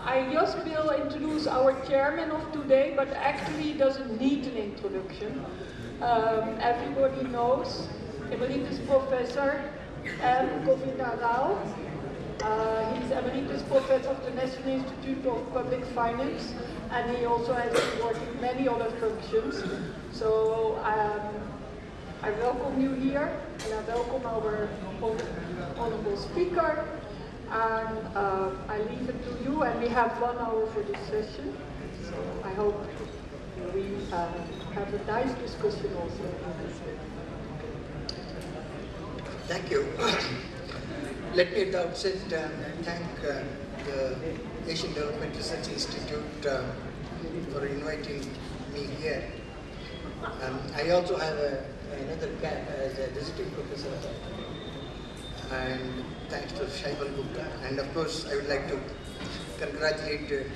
I just will introduce our chairman of today, but actually he doesn't need an introduction. Everybody knows Emeritus Professor M. Govinda Rao. He's Emeritus Professor of the National Institute of Public Finance, and he also has been working in many other functions. So I welcome you here, and I welcome our honorable speaker. And I leave it to you, and we have 1 hour for this session. So I hope we have a nice discussion also. Thank you. Let me at the outset thank the Asian Development Research Institute for inviting me here. I also have another cap as a visiting professor, and thanks to Shaibal Gupta. And of course, I would like to congratulate,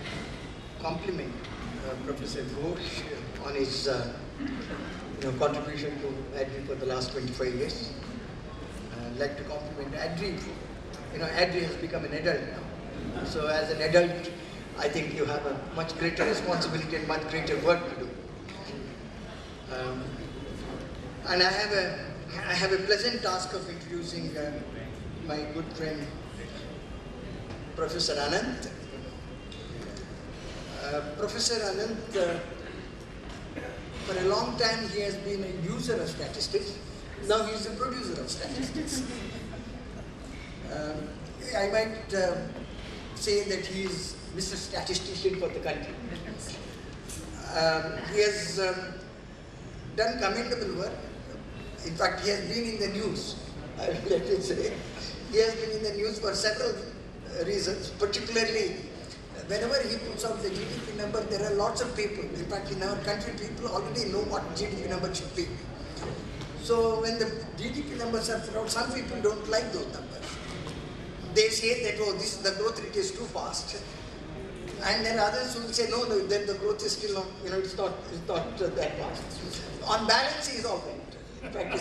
compliment Professor Ghosh on his contribution to ADRI for the last 25 years. I'd like to compliment ADRI. ADRI has become an adult now. So as an adult, I think you have a much greater responsibility and much greater work to do. And I have a pleasant task of introducing my good friend, Professor Anant. Professor Anant, for a long time he has been a user of statistics. Now he is a producer of statistics. I might say that he is Mr. Statistician for the country. He has done commendable work. In fact, he has been in the news, I will let you say. He has been in the news for several reasons, particularly whenever he puts out the GDP number, there are lots of people. In fact, in our country, people already know what GDP number should be. So when the GDP numbers are thrown out, some people don't like those numbers. They say that, oh, the growth rate is too fast. And then others will say, no, then the growth is still not, it's not that fast. On balance, he is all right. In fact,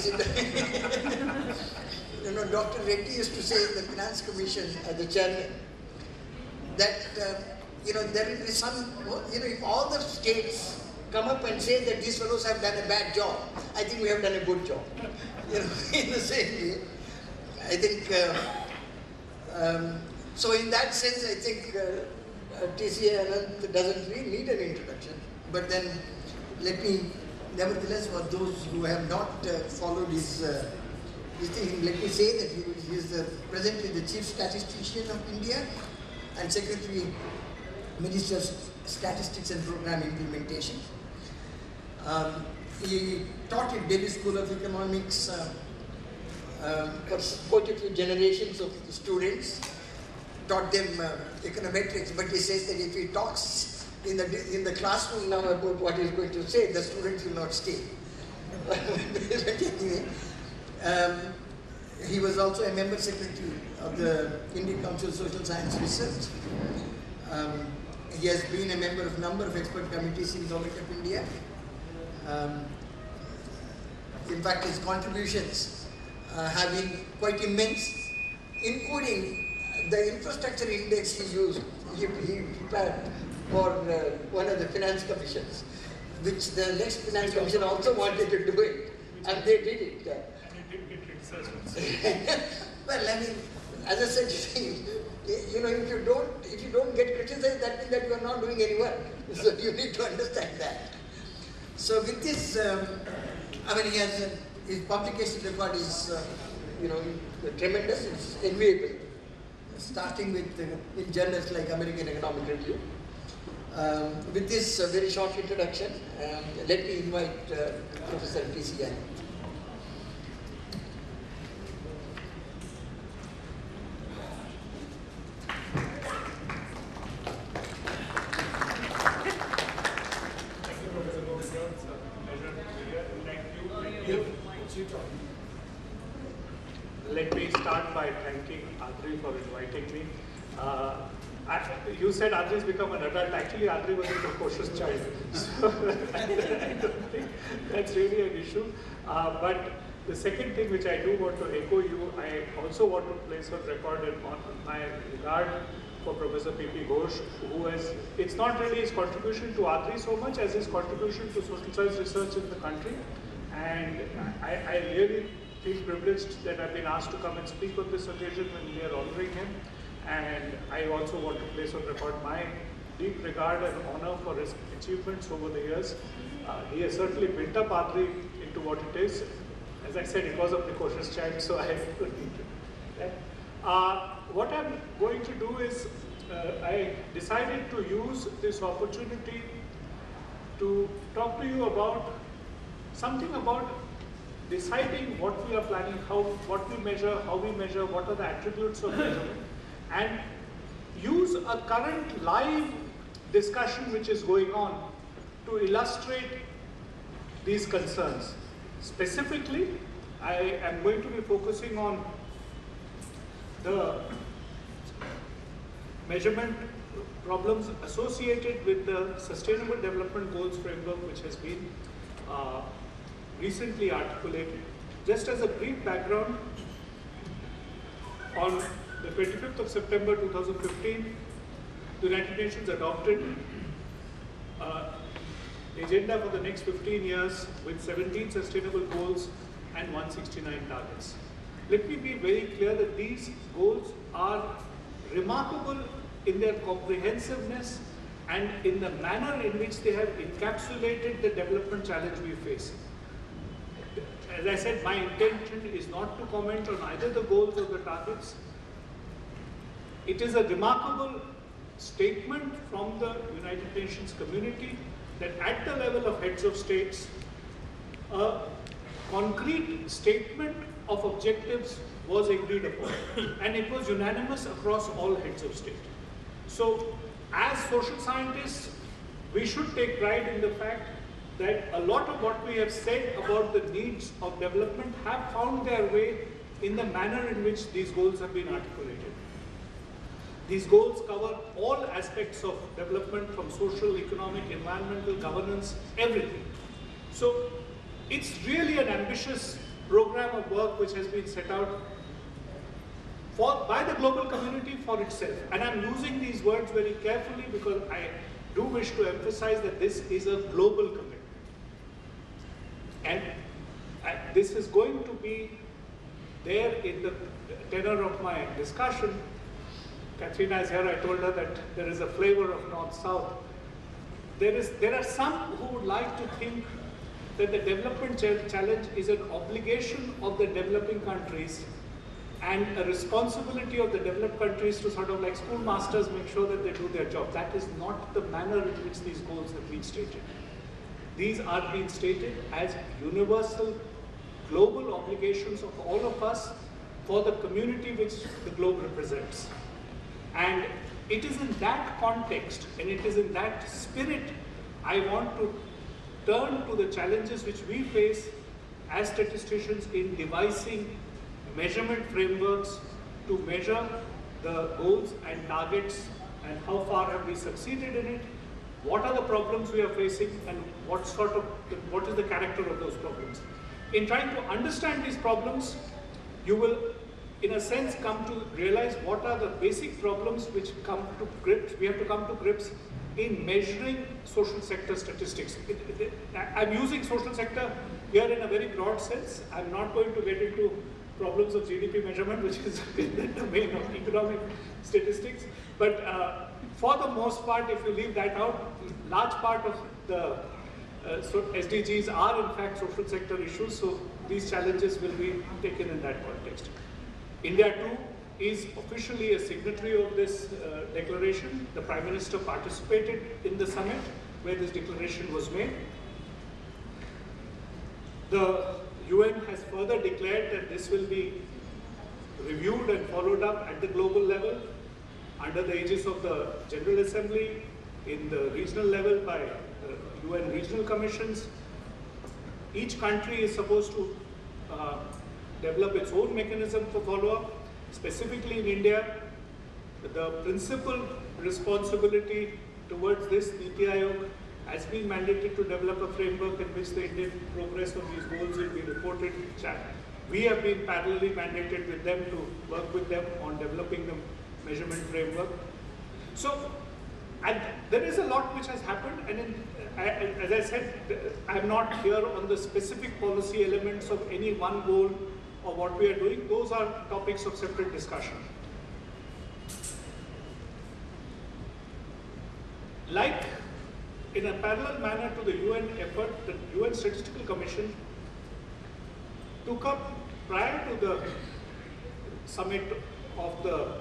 Dr. Reddy used to say in the Finance Commission as the chairman that, there will be some, if all the states come up and say that these fellows have done a bad job, I think we have done a good job. In the same way, I think, so in that sense, I think TCA Anant doesn't really need an introduction. But then, let me, nevertheless, for those who have not followed his thing, let me say that he is presently the Chief Statistician of India and Secretary, Minister of Statistics and Program Implementation. He taught at Delhi School of Economics for quite a few generations of students, taught them econometrics, but he says that if he talks in the classroom now about what he's going to say, the students will not stay. Anyway, he was also a member secretary of the Indian Council of Social Science Research. He has been a member of a number of expert committees in Government of India. In fact, his contributions have been quite immense, including the infrastructure index he used, he prepared for one of the finance commissions, which the next finance commission also wanted to do it, and they did it. Well, I mean, as I said, if you don't get criticized, that means that you are not doing any work. So you need to understand that. So with this, he has his publication record is, tremendous. It's enviable. Starting with in journals like American Economic Review. With this very short introduction, let me invite Professor P.C. Anant. Let me start by thanking ADRI for inviting me. You said ADRI has become an adult. Actually, ADRI was a precocious child. So I don't think that's really an issue. But The second thing which I do want to echo you, I also want to place on record on my regard for Professor P.P. Ghosh, who has, it's not really his contribution to ADRI so much as his contribution to social science research in the country. And I really feel privileged that I've been asked to come and speak on this occasion when we are honoring him. And I also want to place on record my deep regard and honor for his achievements over the years. He has certainly built up ADRI into what it is. As I said, it was a precocious child, so I don't need to. What I'm going to do is, I decided to use this opportunity to talk to you about something about deciding what we are planning, what we measure, how we measure, what are the attributes of measurement, and use a current live discussion which is going on to illustrate these concerns. Specifically, I am going to be focusing on the measurement problems associated with the Sustainable Development Goals framework, which has been recently articulated. Just as a brief background, on the 25th of September 2015, the United Nations adopted agenda for the next 15 years with 17 sustainable goals and 169 targets. Let me be very clear that these goals are remarkable in their comprehensiveness and in the manner in which they have encapsulated the development challenge we face. As I said, my intention is not to comment on either the goals or the targets. It is a remarkable statement from the United Nations community that at the level of heads of states, a concrete statement of objectives was agreed upon, and it was unanimous across all heads of state. So, as social scientists, we should take pride in the fact that a lot of what we have said about the needs of development have found their way in the manner in which these goals have been articulated. These goals cover all aspects of development, from social, economic, environmental, governance, everything. So it's really an ambitious program of work which has been set out by the global community for itself. And I'm using these words very carefully because I do wish to emphasize that this is a global commitment. And this is going to be there in the tenor of my discussion. Katrina is here. I told her that there is a flavor of North-South. There are some who would like to think that the development challenge is an obligation of the developing countries and a responsibility of the developed countries to sort of like schoolmasters make sure that they do their job. That is not the manner in which these goals have been stated. These are being stated as universal, global obligations of all of us for the community which the globe represents. And it is in that context, and it is in that spirit, I want to turn to the challenges which we face as statisticians in devising measurement frameworks to measure the goals and targets and how far have we succeeded in it, what are the problems we are facing, and what is the character of those problems. In trying to understand these problems, you will, in a sense, come to realize what are the basic problems which we have to come to grips in measuring social sector statistics. I'm using social sector here in a very broad sense. I'm not going to get into problems of GDP measurement, which is the domain of economic statistics. But for the most part, if you leave that out, large part of the SDGs are in fact social sector issues, so these challenges will be taken in that context. India too is officially a signatory of this declaration. The Prime Minister participated in the summit where this declaration was made. The UN has further declared that this will be reviewed and followed up at the global level under the aegis of the General Assembly, in the regional level by UN regional commissions. Each country is supposed to develop its own mechanism for follow-up. Specifically in India, the principal responsibility towards this, Niti Aayog has been mandated to develop a framework in which the Indian progress on these goals will be reported. We have been parallelly mandated with them to work with them on developing the measurement framework. So, and there is a lot which has happened, and as I said, I'm not here on the specific policy elements of any one goal or what we are doing. Those are topics of separate discussion. Like in a parallel manner to the UN effort, the UN Statistical Commission took up, prior to the summit of the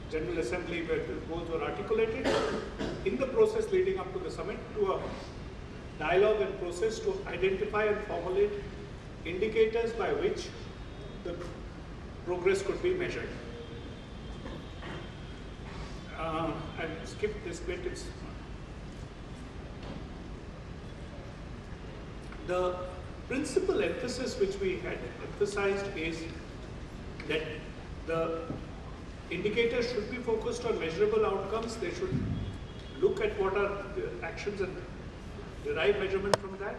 General Assembly where the goals were articulated, in the process leading up to the summit, to a dialogue and process to identify and formulate indicators by which the progress could be measured. I'll skip this bit. The principal emphasis which we had emphasized is that the indicators should be focused on measurable outcomes. They should look at what are the actions and derive measurement from that.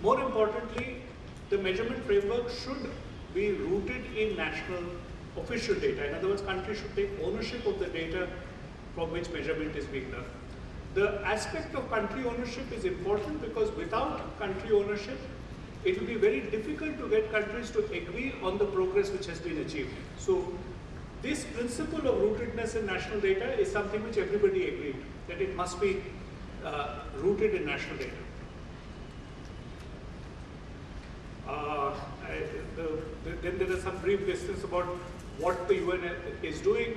More importantly, the measurement framework should be rooted in national official data. In other words, countries should take ownership of the data from which measurement is being done. The aspect of country ownership is important because without country ownership, it will be very difficult to get countries to agree on the progress which has been achieved. So this principle of rootedness in national data is something which everybody agreed, that it must be rooted in national data. Then there is some brief distance about what the UN is doing.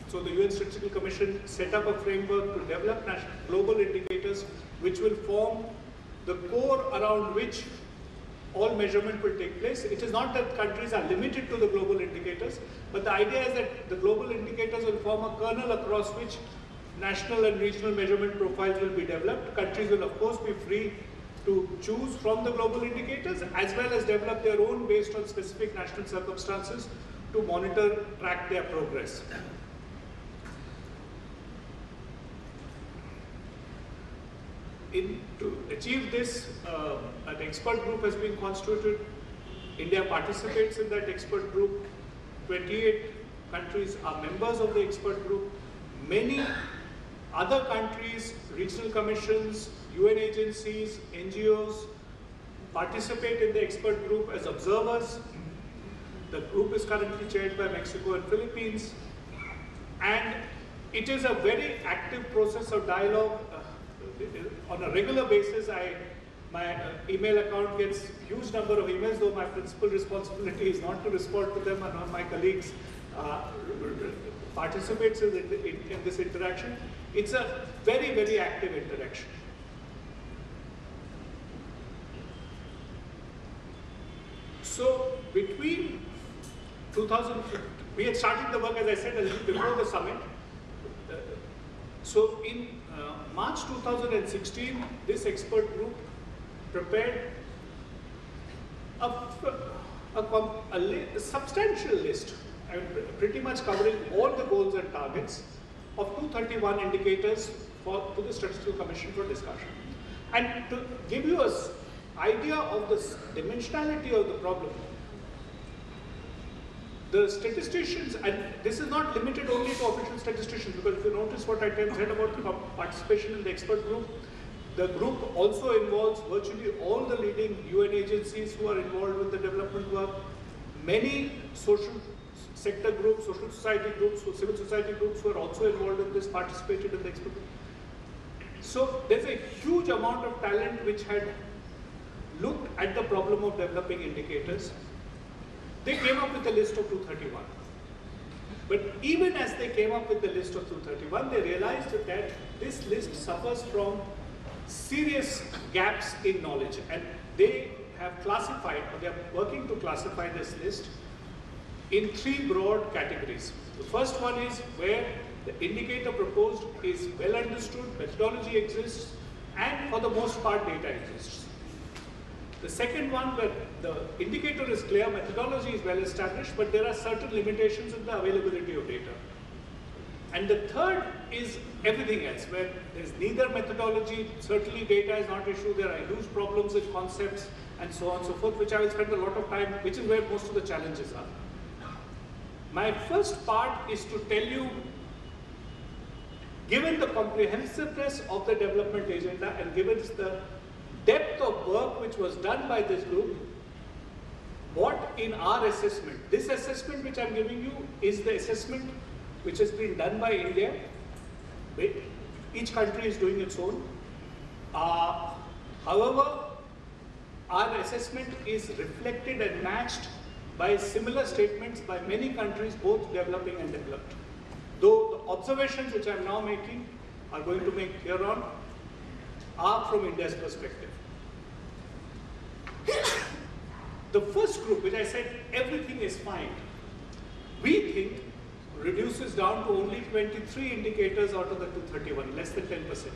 So the UN Statistical Commission set up a framework to develop global indicators which will form the core around which all measurement will take place. It is not that countries are limited to the global indicators, but the idea is that the global indicators will form a kernel across which national and regional measurement profiles will be developed. Countries will of course be free to choose from the global indicators as well as develop their own based on specific national circumstances to monitor, track their progress. To achieve this, an expert group has been constituted. India participates in that expert group. 28 countries are members of the expert group. Many other countries, regional commissions, UN agencies, NGOs participate in the expert group as observers. The group is currently chaired by Mexico and Philippines. And it is a very active process of dialogue. On a regular basis, my email account gets a huge number of emails, though my principal responsibility is not to respond to them, and all my colleagues participates in this interaction. It's a very, very active interaction. So between 2015, we had started the work, as I said, a little before the summit. So in March 2016, this expert group prepared a substantial list, pretty much covering all the goals and targets of 231 indicators to the Statistical Commission for discussion. And to give you an idea of the dimensionality of the problem, the statisticians, and this is not limited only to official statisticians, because if you notice what I said about participation in the expert group, the group also involves virtually all the leading UN agencies who are involved with the development work, many social sector groups, social society groups, civil society groups who are also involved in this, participated in the expert group. So there's a huge amount of talent which had looked at the problem of developing indicators. They came up with a list of 231. But even as they came up with the list of 231, they realized that this list suffers from serious gaps in knowledge. And they have classified, or they are working to classify this list in 3 broad categories. The first one is where the indicator proposed is well understood, methodology exists, and for the most part data exists. The second one, where the indicator is clear, methodology is well established, but there are certain limitations in the availability of data. And the third is everything else, where there's neither methodology, certainly data is not issue, there are huge problems with concepts, and so on and so forth, which I will spend a lot of time, which is where most of the challenges are. My first part is to tell you, given the comprehensiveness of the development agenda and given the depth of work which was done by this group, what in our assessment, this assessment which I'm giving you is the assessment which has been done by India. Each country is doing its own. However, our assessment is reflected and matched by similar statements by many countries, both developing and developed. Though the observations which I'm now making, are going to make here on, are from India's perspective. The first group, which I said everything is fine, we think reduces down to only 23 indicators out of the 231, less than 10%.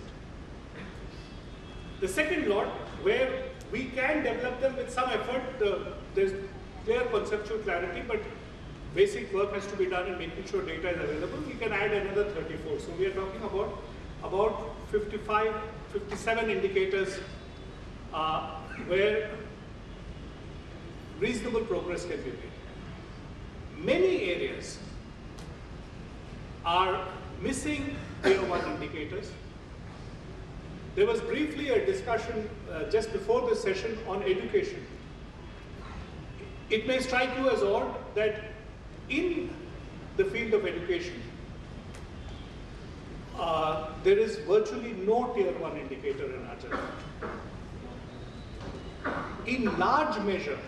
The second lot, where we can develop them with some effort, there's clear conceptual clarity, but basic work has to be done in making sure data is available. We can add another 34. So we are talking about 55, 57 indicators where reasonable progress can be made. Many areas are missing tier 1 indicators. There was briefly a discussion just before this session on education. It may strike you as odd that in the field of education, there is virtually no tier 1 indicator in our judgment. In large measure,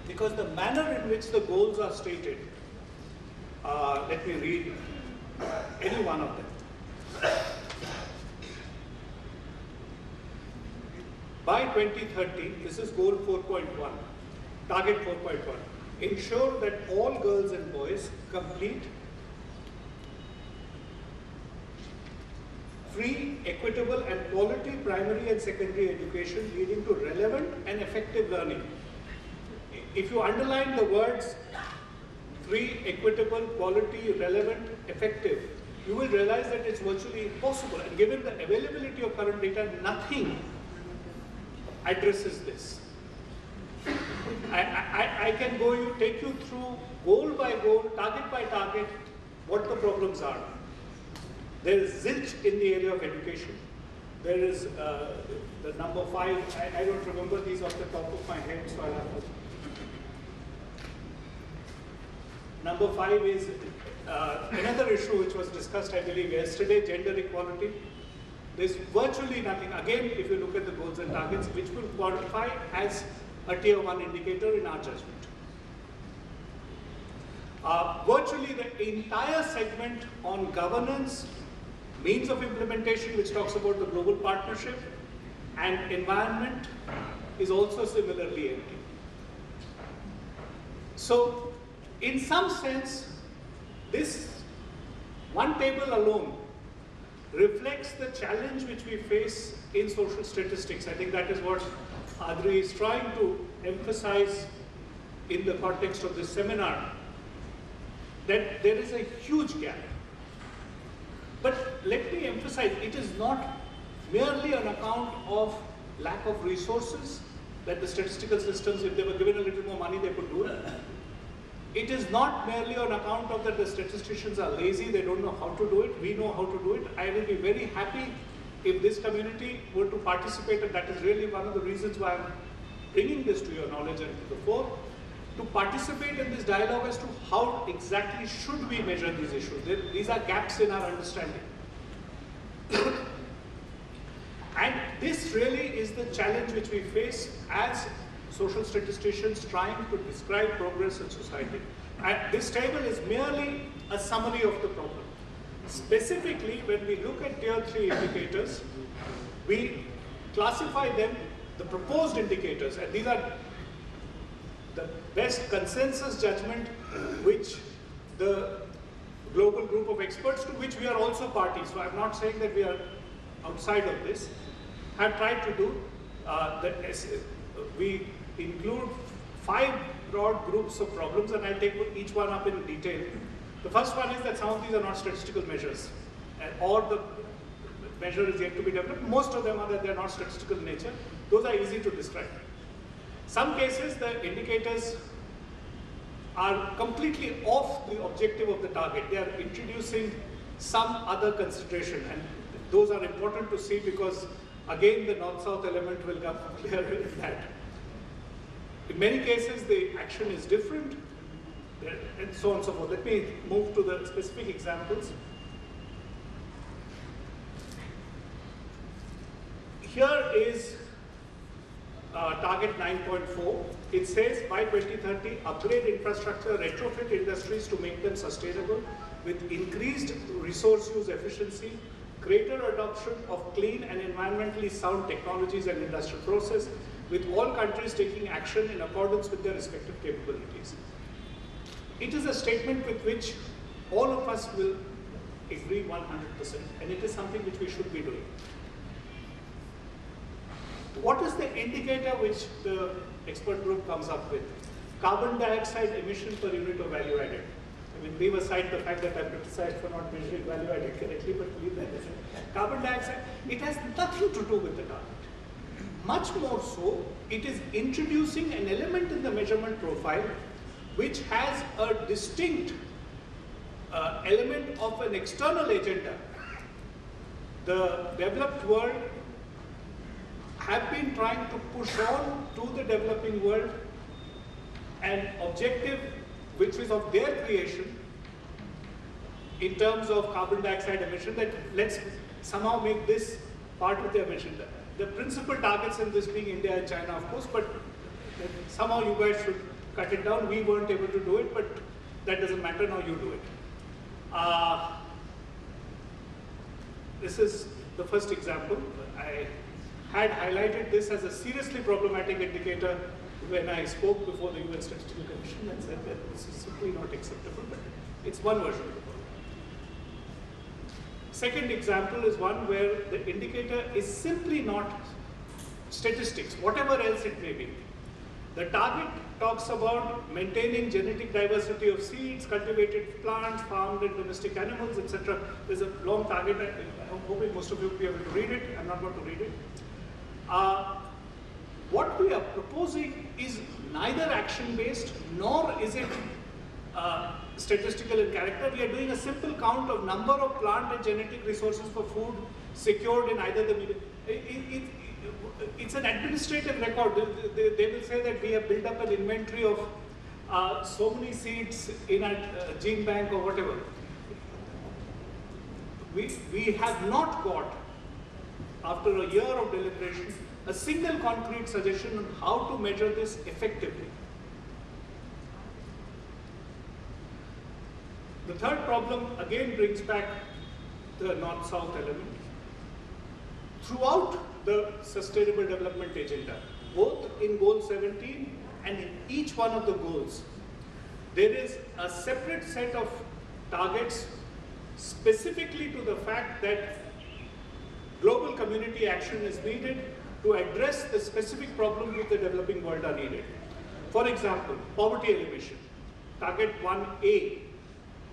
because the manner in which the goals are stated, let me read any one of them. By 2030, this is goal 4.1, target 4.1, ensure that all girls and boys complete free, equitable and quality primary and secondary education leading to relevant and effective learning. If you underline the words free, equitable, quality, relevant, effective, you will realize that it's virtually impossible, and given the availability of current data, nothing addresses this. I can take you through goal by goal, target by target, what the problems are. There is zilch in the area of education. There is the number 5, I don't remember these off the top of my head, so I'll have to. Number 5 is another issue which was discussed, I believe, yesterday, gender equality. There's virtually nothing, again, if you look at the goals and targets, which will qualify as a tier 1 indicator in our judgment. Virtually the entire segment on governance, means of implementation, which talks about the global partnership, and environment is also similarly empty. So, in some sense, this one table alone reflects the challenge which we face in social statistics. I think that is what Adri is trying to emphasize in the context of this seminar, that there is a huge gap. But let me emphasize, it is not merely on account of lack of resources that the statistical systems, if they were given a little more money, they could do it. It is not merely on account of that the statisticians are lazy, they don't know how to do it, we know how to do it. I will be very happy if this community were to participate, and that is really one of the reasons why I'm bringing this to your knowledge and to the fore, to participate in this dialogue as to how exactly should we measure these issues. These are gaps in our understanding. And this really is the challenge which we face as social statisticians trying to describe progress in society. And this table is merely a summary of the problem. Specifically, when we look at tier 3 indicators, we classify them, the proposed indicators, and these are the best consensus judgment which the global group of experts, to which we are also parties, so I'm not saying that we are outside of this, have tried to do. We include 5 broad groups of problems, and I'll take each one up in detail. The first one is that some of these are not statistical measures. or the measure is yet to be developed. Most of them are that they are not statistical in nature. Those are easy to describe. Some cases, the indicators are completely off the objective of the target. They are introducing some other consideration, and those are important to see because, again, the north-south element will come clear in that. In many cases, the action is different, and so on and so forth. Let me move to the specific examples. Here is target 9.4. It says by 2030, upgrade infrastructure, retrofit industries to make them sustainable with increased resource use efficiency, greater adoption of clean and environmentally sound technologies and industrial process, with all countries taking action in accordance with their respective capabilities. It is a statement with which all of us will agree 100%, and it is something which we should be doing. What is the indicator which the expert group comes up with? Carbon dioxide emission per unit of value added. I mean, leave aside the fact that I'm criticized for not measuring value added correctly, but leave that aside. Carbon dioxide, it has nothing to do with the target. Much more so, it is introducing an element in the measurement profile which has a distinct element of an external agenda. The developed world have been trying to push on to the developing world an objective which is of their creation in terms of carbon dioxide emission, that let's somehow make this part of their mission. The principal targets in this being India and China, of course, but somehow you guys should cut it down. We weren't able to do it, but that doesn't matter, now you do it. This is the first example. I had highlighted this as a seriously problematic indicator when I spoke before the UN Statistical Commission and said that this is simply not acceptable, but it's one version of the problem. Second example is one where the indicator is simply not statistics, whatever else it may be. The target talks about maintaining genetic diversity of seeds, cultivated plants, farmed and domestic animals, etc. There's a long target. I'm hoping most of you will be able to read it. I'm not going to read it. What we are proposing is neither action-based nor is it statistical in character. We are doing a simple count of number of plant and genetic resources for food secured in either the medium. It's an administrative record. They will say that we have built up an inventory of so many seeds in a gene bank or whatever. We have not got, after a year of deliberation, a single concrete suggestion on how to measure this effectively. The third problem again brings back the north-south element. Throughout the Sustainable Development Agenda, both in Goal 17 and in each one of the goals, there is a separate set of targets specifically to the fact that global community action is needed to address the specific problems which the developing world are needed. For example, poverty elimination. Target 1A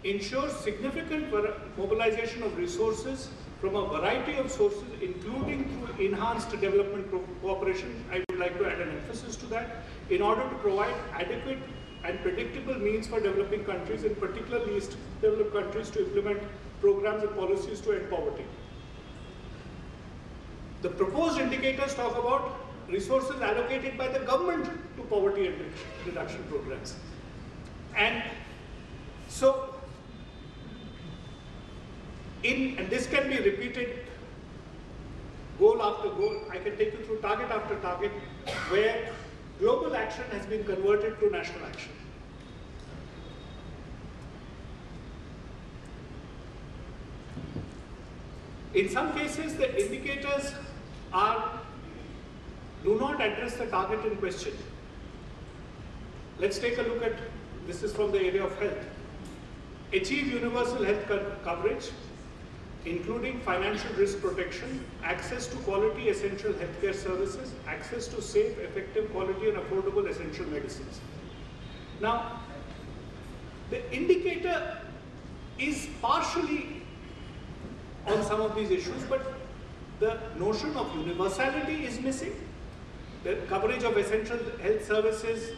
ensures significant mobilization of resources from a variety of sources, including through enhanced development cooperation. I would like to add an emphasis to that, in order to provide adequate and predictable means for developing countries, in particular least developed countries, to implement programs and policies to end poverty. The proposed indicators talk about resources allocated by the government to poverty and reduction programs. And so, and this can be repeated goal after goal. I can take you through target after target where global action has been converted to national action. In some cases, the indicators do not address the target in question. Let's take a look at, this is from the area of health. Achieve universal health coverage, including financial risk protection, access to quality essential healthcare services, access to safe, effective, quality and affordable essential medicines. Now, the indicator is partially on some of these issues, but the notion of universality is missing. The coverage of essential health services,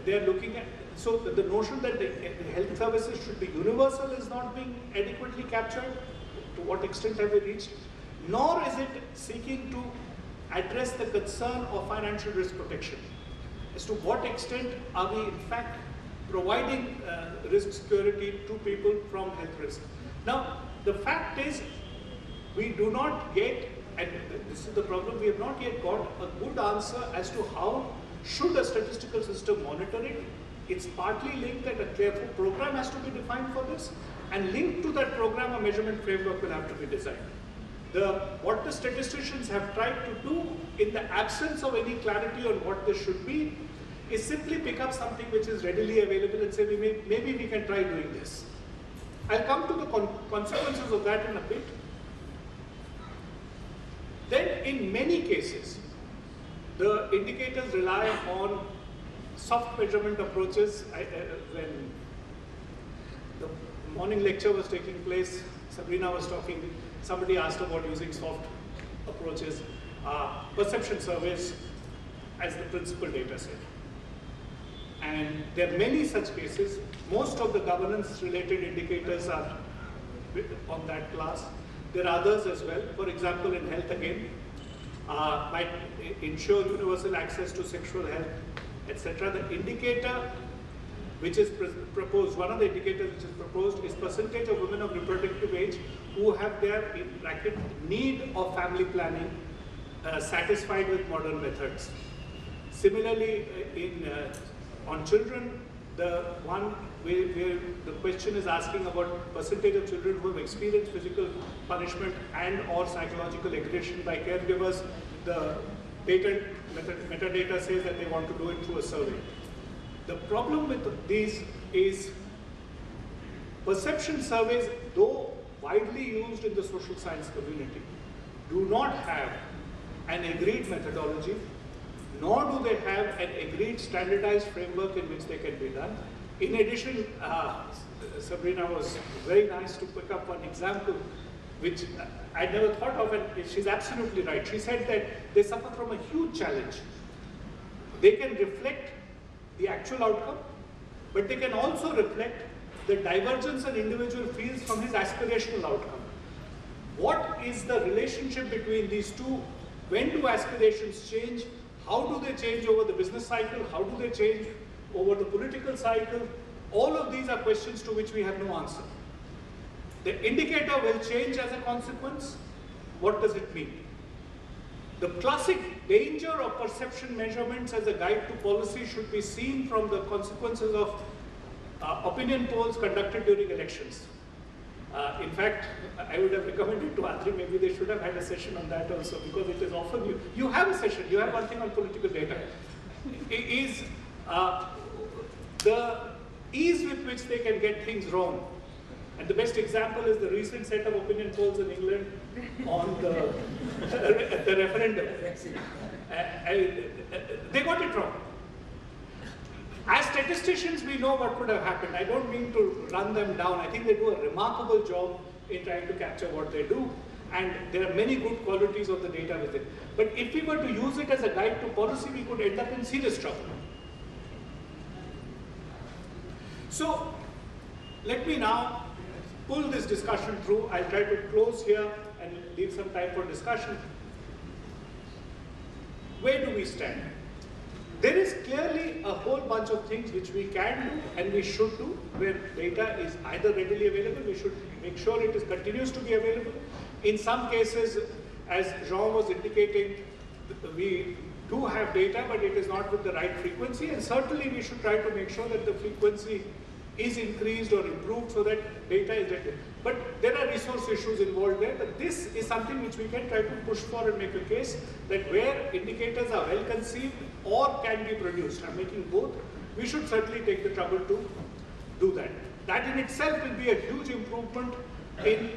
they are looking at, so the notion that the health services should be universal is not being adequately captured. To what extent have we reached? Nor is it seeking to address the concern of financial risk protection. As to what extent are we in fact providing risk security to people from health risk. Now, the fact is, we do not get, and this is the problem, we have not yet got a good answer as to how should a statistical system monitor it. It's partly linked that a clear program has to be defined for this, and linked to that program, a measurement framework will have to be designed. What the statisticians have tried to do in the absence of any clarity on what this should be is simply pick up something which is readily available and say, maybe we can try doing this. I'll come to the consequences of that in a bit. Then in many cases, the indicators rely on soft measurement approaches. When the morning lecture was taking place, Sabrina was talking, somebody asked about using soft approaches, perception surveys as the principal data set. And there are many such cases. Most of the governance related indicators are on that class. There are others as well. For example, in health again, might ensure universal access to sexual health, etc. The indicator which is proposed, one of the indicators which is proposed is percentage of women of reproductive age who have their, in bracket, need of family planning satisfied with modern methods. Similarly, on children, the one where the question is asking about percentage of children who have experienced physical punishment and or psychological aggression by caregivers, the metadata says that they want to do it through a survey. The problem with these is perception surveys, though widely used in the social science community, do not have an agreed methodology, nor do they have an agreed standardized framework in which they can be done. In addition, Sabrina was very nice to pick up one example which I never thought of, and she's absolutely right. She said that they suffer from a huge challenge. They can reflect the actual outcome, but they can also reflect the divergence an individual feels from his aspirational outcome. What is the relationship between these two? When do aspirations change? How do they change over the business cycle? How do they change over the political cycle? All of these are questions to which we have no answer. The indicator will change as a consequence. What does it mean? The classic danger of perception measurements as a guide to policy should be seen from the consequences of opinion polls conducted during elections. In fact, I would have recommended to Adri, maybe they should have had a session on that also, because it is often, you have a session, you have one thing on political data. It is the ease with which they can get things wrong. And the best example is the recent set of opinion polls in England on the referendum. They got it wrong. As statisticians, we know what would have happened. I don't mean to run them down. I think they do a remarkable job in trying to capture what they do. And there are many good qualities of the data with it. But if we were to use it as a guide to policy, we could end up in serious trouble. So, let me now pull this discussion through. I'll try to close here and leave some time for discussion. Where do we stand? There is clearly a whole bunch of things which we can do and we should do, where data is either readily available, we should make sure it continues to be available. In some cases, as Jean was indicating, we do have data, but it is not with the right frequency, and certainly we should try to make sure that the frequency is increased or improved so that data is ready. But there are resource issues involved there, but this is something which we can try to push for and make a case that where indicators are well conceived or can be produced, I'm making both, we should certainly take the trouble to do that. That in itself will be a huge improvement in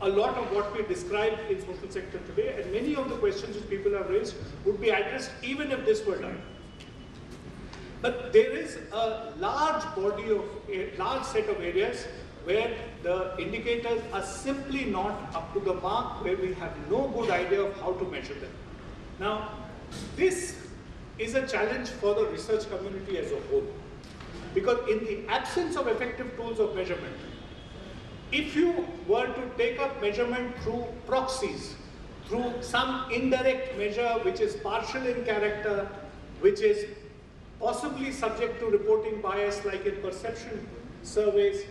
a lot of what we describe in social sector today, and many of the questions which people have raised would be addressed even if this were done. But there is a large body of, a large set of areas where the indicators are simply not up to the mark, where we have no good idea of how to measure them. Now, this is a challenge for the research community as a whole, because in the absence of effective tools of measurement, if you were to take up measurement through proxies, through some indirect measure which is partial in character, which is possibly subject to reporting bias like in perception surveys,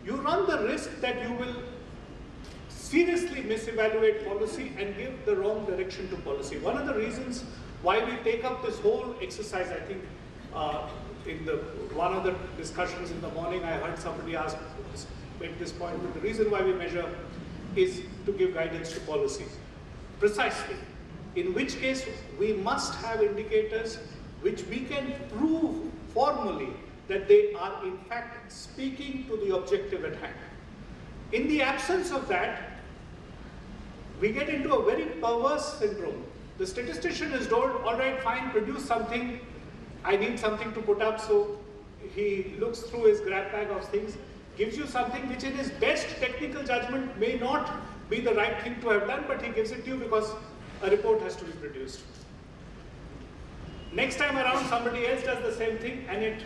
you run the risk that you will seriously misevaluate policy and give the wrong direction to policy. One of the reasons why we take up this whole exercise, I think in one of the discussions in the morning, I heard somebody make this point, but the reason why we measure is to give guidance to policy. Precisely. In which case, we must have indicators which we can prove formally that they are in fact speaking to the objective at hand. In the absence of that, we get into a very perverse syndrome. The statistician is told, all right, fine, produce something. I need something to put up, so he looks through his grab bag of things, gives you something which in his best technical judgment may not be the right thing to have done, but he gives it to you because a report has to be produced. Next time around, somebody else does the same thing, and it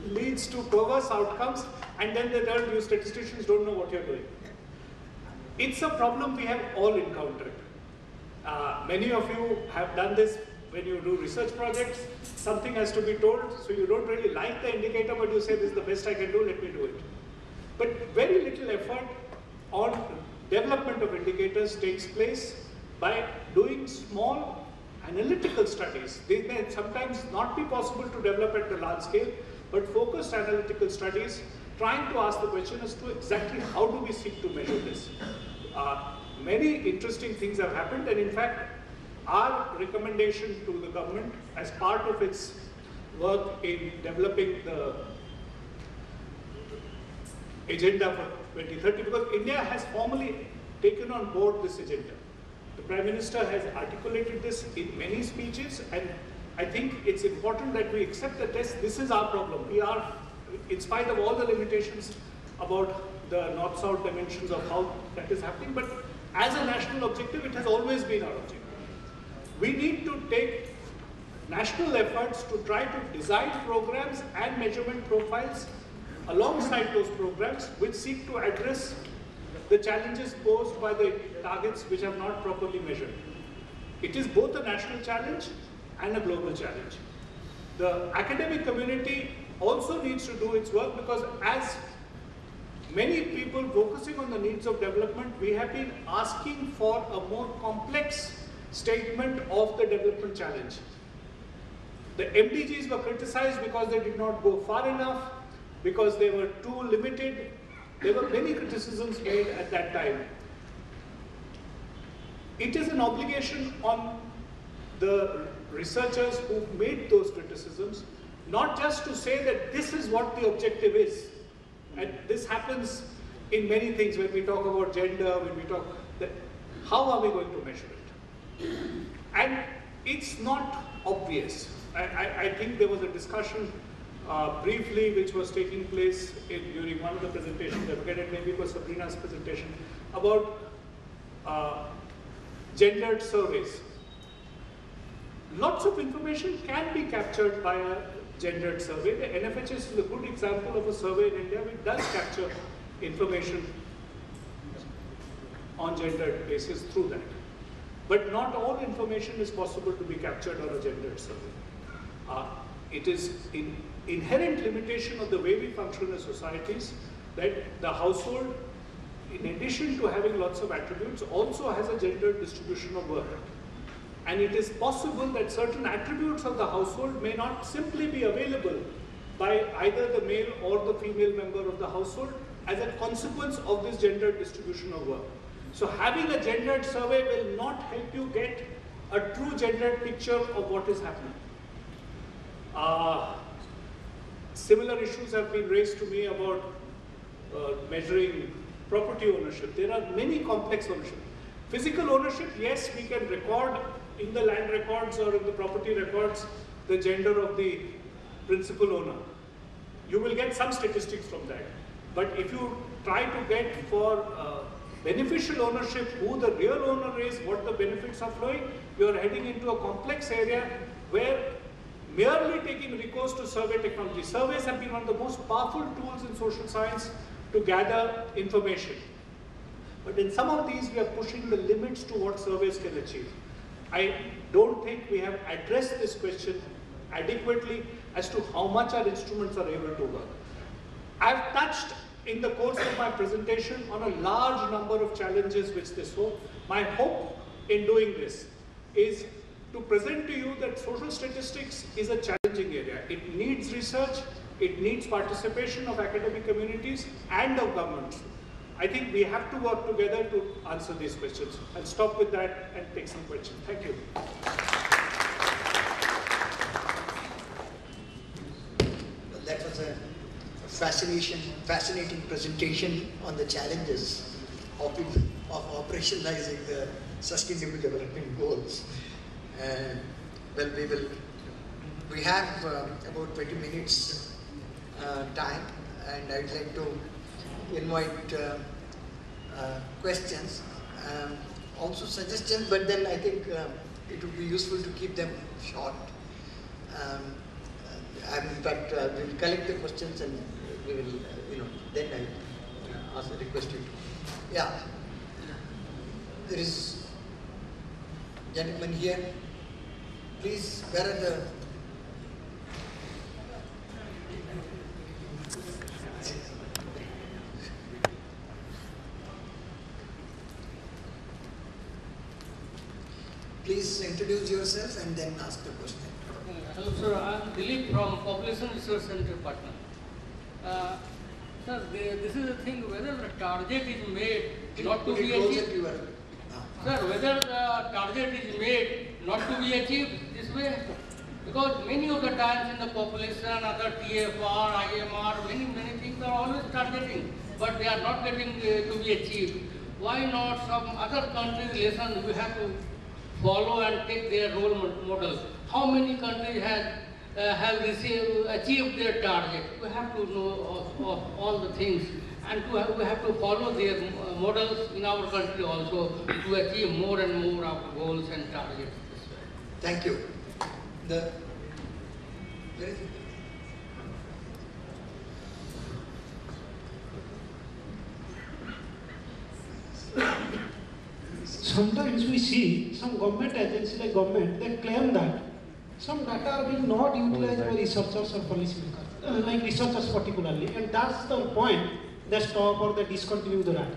leads to perverse outcomes, and then they tell you statisticians don't know what you're doing. It's a problem we have all encountered. Many of you have done this when you do research projects. Something has to be told, so you don't really like the indicator, but you say, this is the best I can do, let me do it. But very little effort on development of indicators takes place by doing small analytical studies. They may sometimes not be possible to develop at the large scale, but focused analytical studies trying to ask the question as to exactly how do we seek to measure this. Many interesting things have happened, and in fact, our recommendation to the government as part of its work in developing the agenda for 2030, because India has formally taken on board this agenda. The Prime Minister has articulated this in many speeches, and I think it's important that we accept that this is our problem. We are, in spite of all the limitations about the north-south dimensions of how that is happening, but as a national objective, it has always been our objective. We need to take national efforts to try to design programs and measurement profiles alongside those programs which seek to address the challenges posed by the targets which are not properly measured. It is both a national challenge and a global challenge. The academic community also needs to do its work, because as many people focusing on the needs of development, we have been asking for a more complex statement of the development challenge. The MDGs were criticized because they did not go far enough, because they were too limited. There were many criticisms made at that time. It is an obligation on the researchers who made those criticisms, not just to say that this is what the objective is. And this happens in many things when we talk about gender, when we talk that, how are we going to measure it? And it's not obvious. I think there was a discussion briefly which was taking place during one of the presentations, I forget it, maybe it was Sabrina's presentation, about gendered surveys. Lots of information can be captured by a gendered survey. The NFHS is a good example of a survey in India which does capture information on gendered basis through that. But not all information is possible to be captured on a gendered survey. It is an inherent limitation of the way we function as societies that the household, in addition to having lots of attributes, also has a gendered distribution of work. And it is possible that certain attributes of the household may not simply be available by either the male or the female member of the household as a consequence of this gendered distribution of work. So having a gendered survey will not help you get a true gendered picture of what is happening. Similar issues have been raised to me about measuring property ownership. There are many complex ownership. Physical ownership, yes, we can record in the land records or in the property records the gender of the principal owner. You will get some statistics from that. But if you try to get for beneficial ownership, who the real owner is, what the benefits are flowing, you are heading into a complex area where merely taking recourse to survey technology. Surveys have been one of the most powerful tools in social science to gather information. But in some of these, we are pushing the limits to what surveys can achieve. I don't think we have addressed this question adequately as to how much our instruments are able to work. I've touched in the course of my presentation on a large number of challenges which they saw. My hope in doing this is to present to you that social statistics is a challenging area. It needs research, it needs participation of academic communities and of governments. I think we have to work together to answer these questions. I'll stop with that and take some questions. Thank you. Well, that was a fascinating presentation on the challenges of operationalizing the Sustainable Development Goals. Well, we have about 20 minutes time, and I'd like to invite questions, also suggestions, but then I think it would be useful to keep them short. In fact, we'll collect the questions and we will, then I request you to. Yeah. There is a gentleman here. Please, where are the... Please introduce yourself and then ask the question. Hello sir, I am Dilip from Population Research Center, Patna. Sir, this is the thing, whether the target is made not to be achieved. Sir, whether the target is made not to be achieved this way, because many of the times in the population, other TFR, IMR, many things are always targeting, but they are not getting to be achieved. Why not some other countries' lessons we have to follow and take their role models? How many countries have achieved their target? We have to know of all the things, and we have to follow their models in our country also to achieve more and more our goals and targets. Thank you. Sometimes we see some government agency like government, they claim that some data are being not utilized by researchers or policymakers, like researchers particularly, and that's the point they stop or they discontinue the data.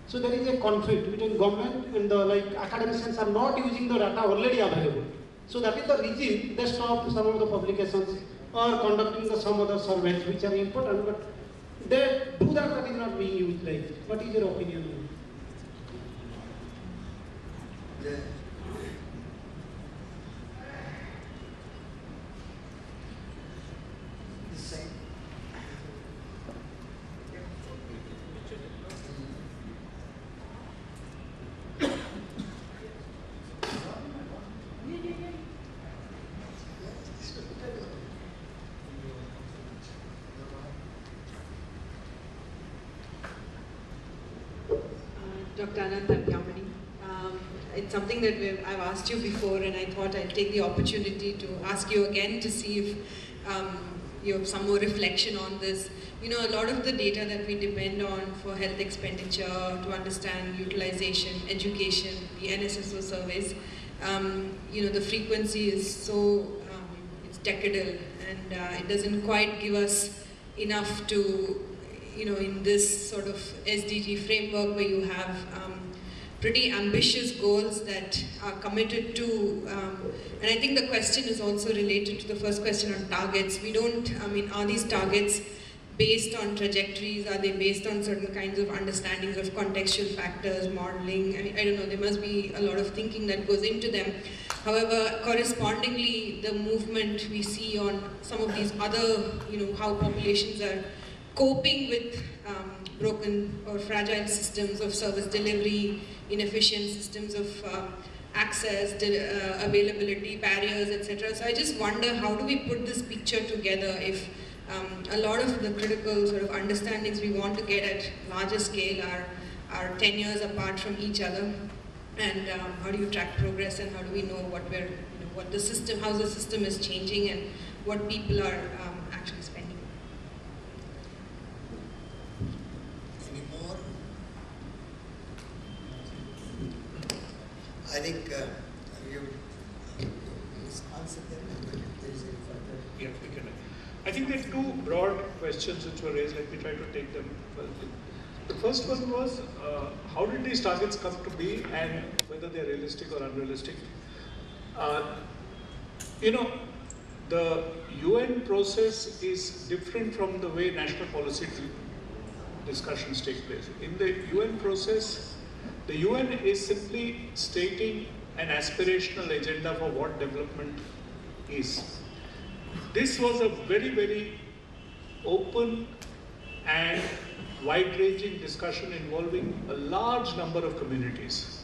So there is a conflict between government and the academicians are not using the data already available. So that is the reason they stop some of the publications or conducting some other surveys which are important, but they do that is not being utilized. What is your opinion on it? Dr. Anand Yamani. It's something that I've asked you before, and I thought I'd take the opportunity to ask you again to see if you have some more reflection on this. You know, a lot of the data that we depend on for health expenditure, to understand utilization, education, the NSSO surveys, you know, the frequency is so, it's decadal, and it doesn't quite give us enough to, you know, in this sort of SDG framework where you have pretty ambitious goals that are committed to, and I think the question is also related to the first question on targets. We don't, I mean, are these targets based on trajectories? Are they based on certain kinds of understandings of contextual factors, modeling? I mean, I don't know, there must be a lot of thinking that goes into them. However, correspondingly, the movement we see on some of these other, you know, how populations are coping with broken or fragile systems of service delivery, inefficient systems of access, availability, barriers, etc. So I just wonder, how do we put this picture together if a lot of the critical sort of understandings we want to get at larger scale are 10 years apart from each other. And how do you track progress, and how do we know what the system, how the system is changing, and what people are actually spending? Any more? I think you answered them. Yeah, we can. I think there are two broad questions which were raised. Let me try to take them. The first one was, how did these targets come to be, and whether they're realistic or unrealistic? The UN process is different from the way national policy discussions take place. In the UN process, the UN is simply stating an aspirational agenda for what development is. This was a very, very open and wide-ranging discussion involving a large number of communities.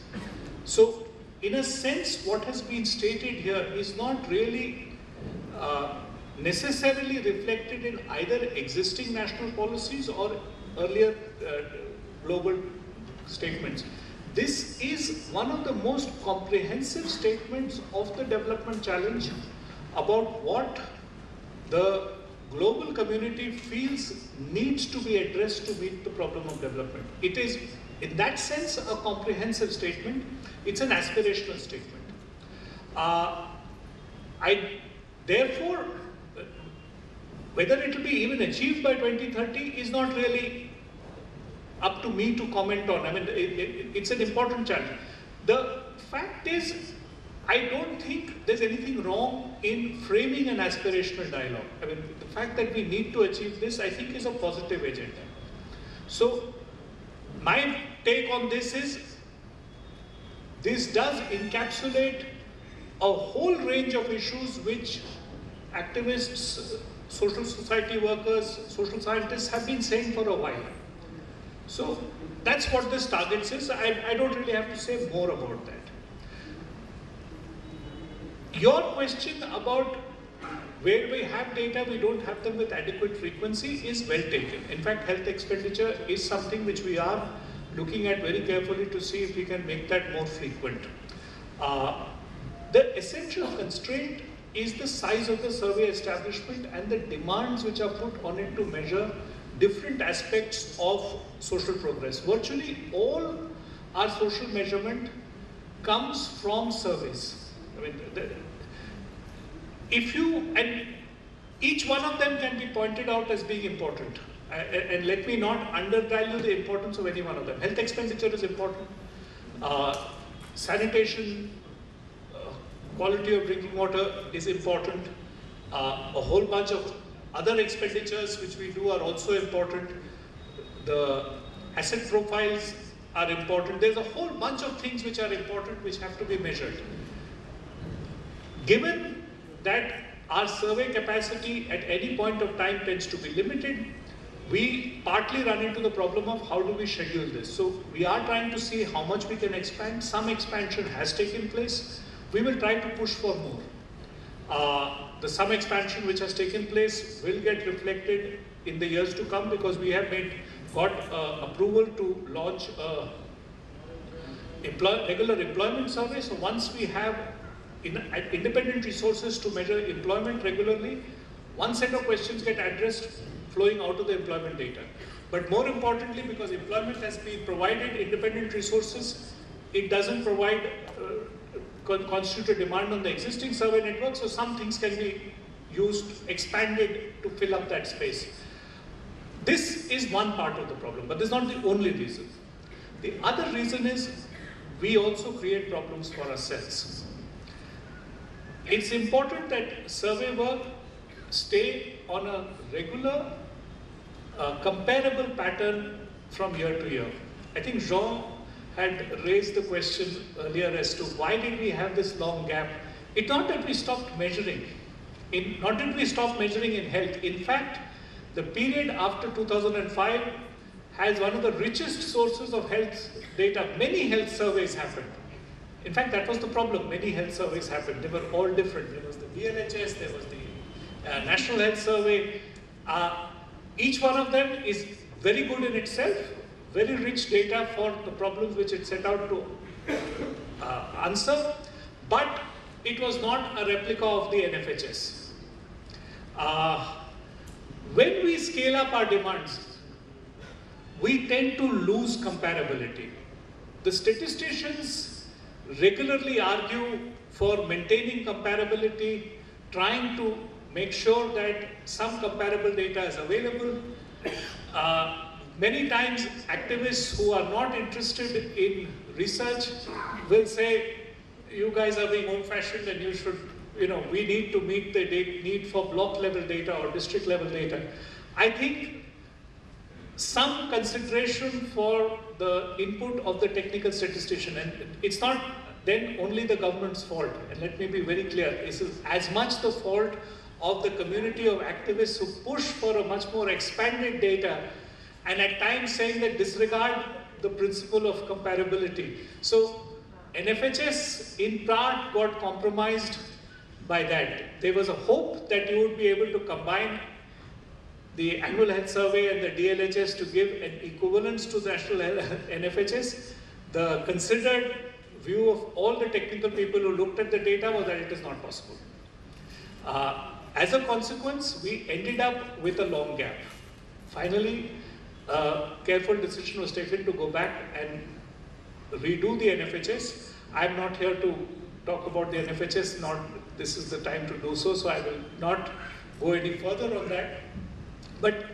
So, in a sense, what has been stated here is not really necessarily reflected in either existing national policies or earlier global statements. This is one of the most comprehensive statements of the development challenge about what the global community feels needs to be addressed to meet the problem of development. It is, in that sense, a comprehensive statement. It's an aspirational statement. Therefore, whether it will be even achieved by 2030 is not really up to me to comment on. I mean, it's an important challenge. The fact is, I don't think there's anything wrong in framing an aspirational dialogue. I mean, the fact that we need to achieve this, I think, is a positive agenda. So, my take on this is, this does encapsulate a whole range of issues which activists, social society workers, social scientists have been saying for a while. So, that's what this target is. I don't really have to say more about that. Your question about where we have data, we don't have them with adequate frequency is well taken. In fact, health expenditure is something which we are looking at very carefully to see if we can make that more frequent. The essential constraint is the size of the survey establishment and the demands which are put on it to measure different aspects of social progress. Virtually all our social measurement comes from surveys. I mean, and each one of them can be pointed out as being important. And let me not undervalue the importance of any one of them. Health expenditure is important. Sanitation, quality of drinking water is important. A whole bunch of other expenditures which we do are also important. The asset profiles are important. There's a whole bunch of things which are important which have to be measured. Given that our survey capacity at any point of time tends to be limited, we partly run into the problem of how do we schedule this. So we are trying to see how much we can expand. Some expansion has taken place. We will try to push for more. The some expansion which has taken place will get reflected in the years to come, because we have got approval to launch a regular employment survey. So once we have independent resources to measure employment regularly, one set of questions get addressed flowing out of the employment data. But more importantly, because employment has been provided independent resources, it doesn't provide constitute a demand on the existing survey network, so some things can be used, expanded to fill up that space. This is one part of the problem, but this is not the only reason. The other reason is we also create problems for ourselves. It's important that survey work stay on a regular, comparable pattern from year to year. I think Jean had raised the question earlier as to why did we have this long gap. It's not that we stopped measuring. Not that we stopped measuring in health. In fact, the period after 2005 has one of the richest sources of health data. Many health surveys happened. In fact, that was the problem. Many health surveys happened. They were all different. There was the BLHS, there was the National Health Survey. Each one of them is very good in itself, very rich data for the problems which it set out to answer, but it was not a replica of the NFHS. When we scale up our demands, we tend to lose comparability. The statisticians regularly argue for maintaining comparability, trying to make sure that some comparable data is available. Many times activists who are not interested in research will say, you guys are being old-fashioned and you should, we need to meet the need for block level data or district level data. I think some consideration for the input of the technical statistician, and it's not then only the government's fault, and let me be very clear, this is as much the fault of the community of activists who push for a much more expanded data and at times saying that disregard the principle of comparability. So NFHS in part got compromised by that. There was a hope that you would be able to combine the annual health survey and the DLHS to give an equivalence to the national NFHS. The considered view of all the technical people who looked at the data was that it is not possible. As a consequence, we ended up with a long gap. Finally, a careful decision was taken to go back and redo the NFHS. I'm not here to talk about the NFHS, this is the time to do so, so I will not go any further on that. But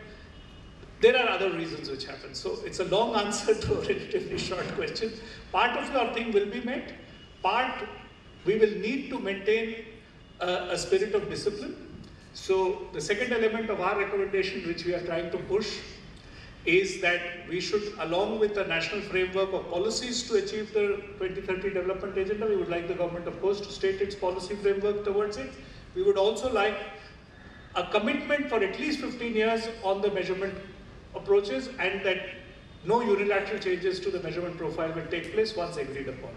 there are other reasons which happen. So it's a long answer to a relatively short question. Part of your thing will be met. Part, we will need to maintain a spirit of discipline. So the second element of our recommendation, which we are trying to push, is that we should, along with the national framework of policies to achieve the 2030 development agenda, we would like the government, of course, to state its policy framework towards it. We would also like a commitment for at least 15 years on the measurement approaches, and that no unilateral changes to the measurement profile will take place once agreed upon.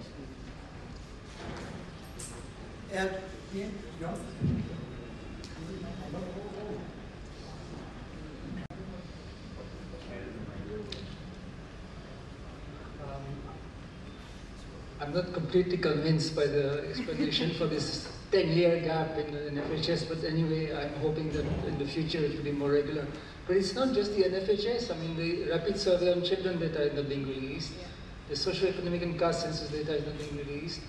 I'm not completely convinced by the explanation for this 10-year gap in the NFHS, but anyway, I'm hoping that in the future it will be more regular. But it's not just the NFHS. I mean, the rapid survey on children data is not being released. The socioeconomic and caste census data is not being released.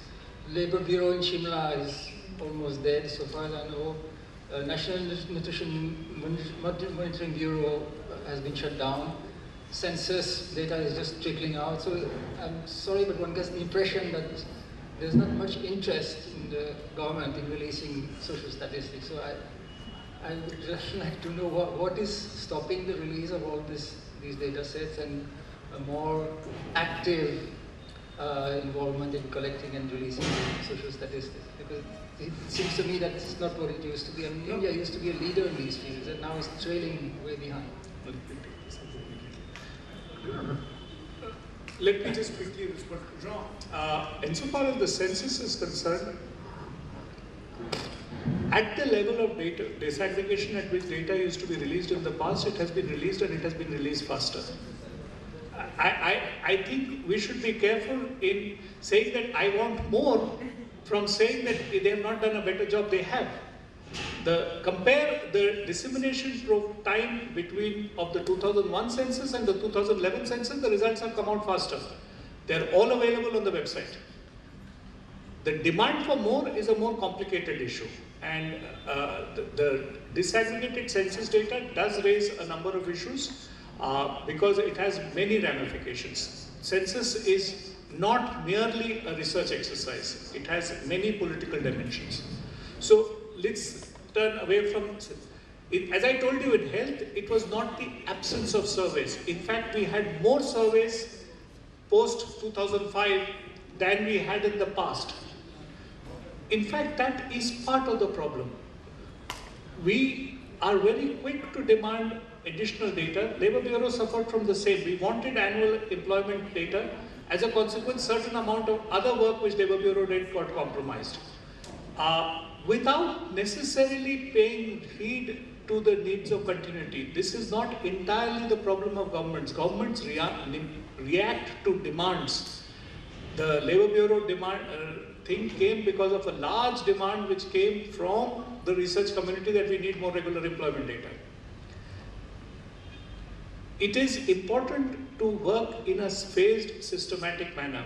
Labour Bureau in Shimla is almost dead, so far as I know. National Nutrition Monitoring Bureau has been shut down. Census data is just trickling out. So I'm sorry, but one gets the impression that there's not much interest in the government in releasing social statistics. So I would just like to know what is stopping the release of all these data sets and a more active involvement in collecting and releasing social statistics. Because it seems to me that it's not what it used to be. I mean, India used to be a leader in these fields, and now it's trailing way behind. Let me just quickly respond to Jean. Insofar as the census is concerned, at the level of data disaggregation at which data used to be released in the past, it has been released, and it has been released faster. I think we should be careful in saying that I want more from saying that they have not done a better job. They have. Compare the dissemination time between of the 2001 census and the 2011 census, the results have come out faster. They're all available on the website. The demand for more is a more complicated issue, and the disaggregated census data does raise a number of issues because it has many ramifications. Census is not merely a research exercise, it has many political dimensions. So let's turn away from, as I told you, in health, it was not the absence of surveys. In fact, we had more surveys post 2005 than we had in the past. In fact, that is part of the problem. We are very quick to demand additional data. Labour Bureau suffered from the same. We wanted annual employment data. As a consequence, certain amount of other work which Labour Bureau did got compromised. Without necessarily paying heed to the needs of continuity. This is not entirely the problem of governments. Governments react to demands. The Labour Bureau demand thing came because of a large demand which came from the research community that we need more regular employment data. It is important to work in a phased, systematic manner.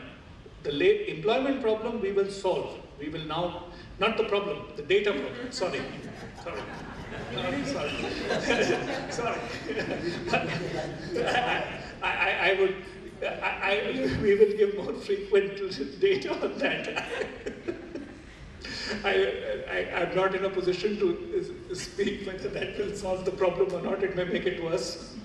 The employment problem we will solve. We will now, not the problem, the data problem, sorry. Sorry. We will give more frequent data on that. I'm not in a position to speak whether that will solve the problem or not. It may make it worse.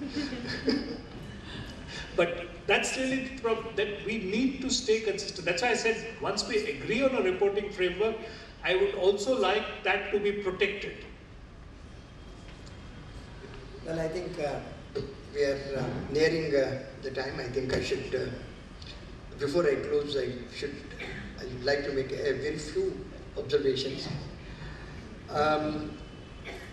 But that's really the problem, that we need to stay consistent. That's why I said once we agree on a reporting framework, I would also like that to be protected. Well, I think we are nearing the time. I think I should, before I close, I would like to make a very few observations.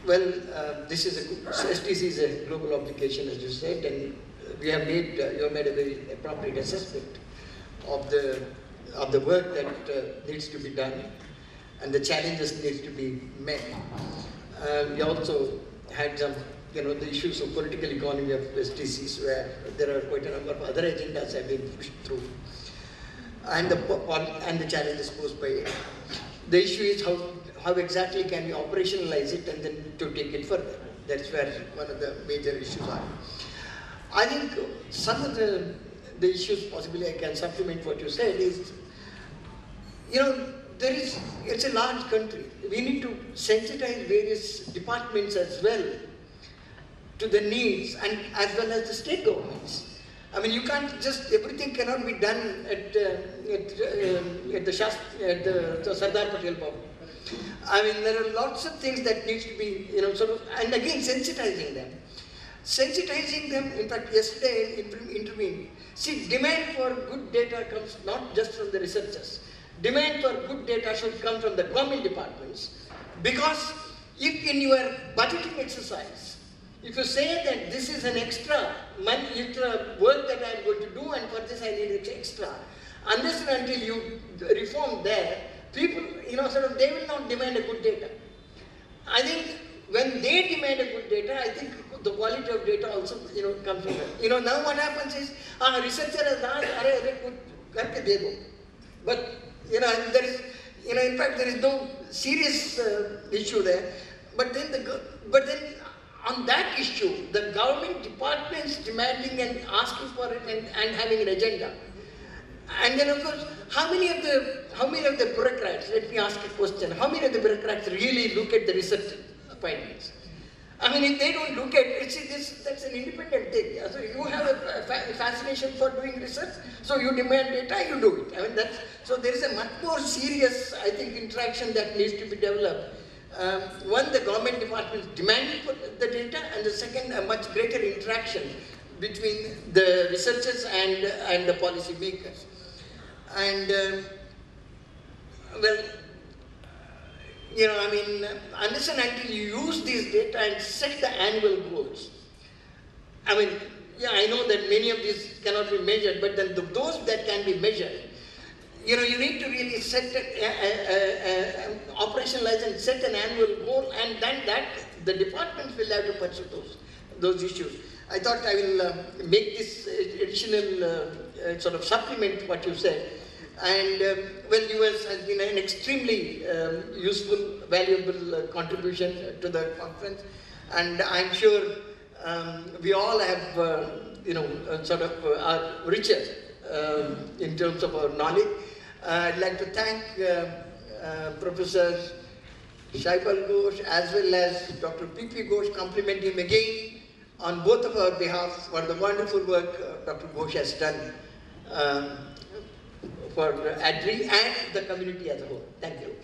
This is SDC is a global application, as you said, and we have made, you have made a very appropriate assessment of the work that needs to be done and the challenges needs to be met. We also had some, the issues of political economy of SDCs, where there are quite a number of other agendas have been pushed through, and the challenges posed by it. The issue is how exactly can we operationalize it and then to take it further. That's where one of the major issues are. I think some of the issues, possibly I can supplement what you said, is, it's a large country. We need to sensitize various departments as well to the needs, and as well as the state governments. I mean, you can't just, everything cannot be done at the Sardar Patel Bhavan. I mean, there are lots of things that needs to be, and again, sensitizing them. Sensitizing them, in fact, yesterday intervened. See, demand for good data comes not just from the researchers. Demand for good data should come from the government departments, because if in your budgeting exercise, if you say that this is an extra money, extra work that I am going to do, and for this I need extra, unless and until you reform there, people, they will not demand a good data. I think when they demand a good data, I think the quality of data also, comes from that. Now what happens is, a researcher has asked, but, there is, in fact, there is no serious issue there. But then on that issue, the government departments demanding and asking for it and having an agenda. And then, of course, how many of the bureaucrats, let me ask a question, how many of the bureaucrats really look at the research findings? I mean, if they don't look at it, that's an independent thing. So you have a fascination for doing research, so you demand data, you do it. I mean, so there is a much more serious, I think, interaction that needs to be developed. One, the government departments demanding for the data, and the second, a much greater interaction between the researchers and the policy makers. And, unless and until you use these data and set the annual goals, I mean, I know that many of these cannot be measured, but then those that can be measured, you need to really set, operationalize and set an annual goal, and then the departments will have to pursue those issues. I thought I will make this additional sort of supplement to what you said. And US has been an extremely useful, valuable contribution to the conference. And I'm sure we all have, are richer in terms of our knowledge. I'd like to thank Professor Shaibal Ghosh as well as Dr. P.P. Ghosh, compliment him again on both of our behalf for the wonderful work Dr. Ghosh has done for ADRI and the community as a whole. Thank you.